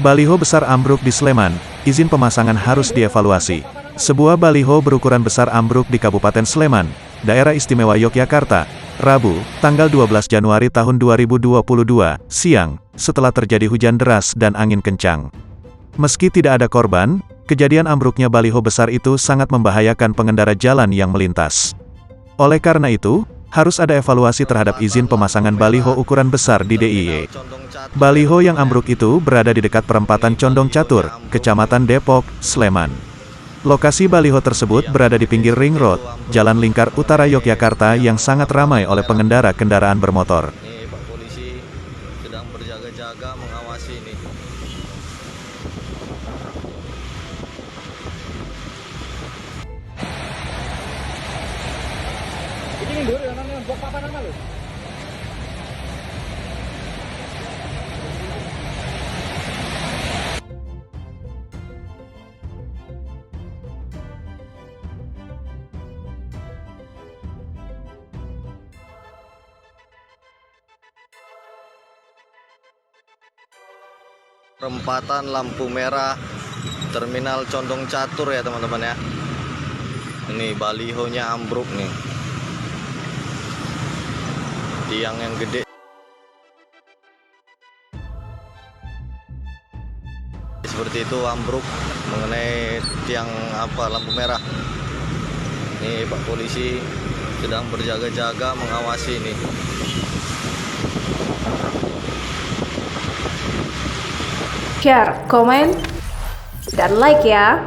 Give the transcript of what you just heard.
Baliho besar ambruk di Sleman, izin pemasangan harus dievaluasi. Sebuah baliho berukuran besar ambruk di Kabupaten Sleman, Daerah Istimewa Yogyakarta, Rabu, tanggal 12 Januari tahun 2022, siang, setelah terjadi hujan deras dan angin kencang. Meski tidak ada korban, kejadian ambruknya baliho besar itu sangat membahayakan pengendara jalan yang melintas. Oleh karena itu, harus ada evaluasi terhadap izin pemasangan baliho ukuran besar di DIY. Baliho yang ambruk itu berada di dekat perempatan Condong Catur, Kecamatan Depok, Sleman. Lokasi baliho tersebut berada di pinggir Ring Road, Jalan Lingkar Utara Yogyakarta yang sangat ramai oleh pengendara kendaraan bermotor. Ini Pak Polisi sedang berjaga-jaga mengawasi ini. Ini mundur ya namanya blok papan nama lho. Perempatan lampu merah Terminal Condong Catur ya teman-teman ya. Ini balihonya ambruk nih. Tiang yang gede. Seperti itu ambruk mengenai tiang lampu merah. Ini Pak Polisi sedang berjaga-jaga mengawasi ini. Share, komen, dan like ya.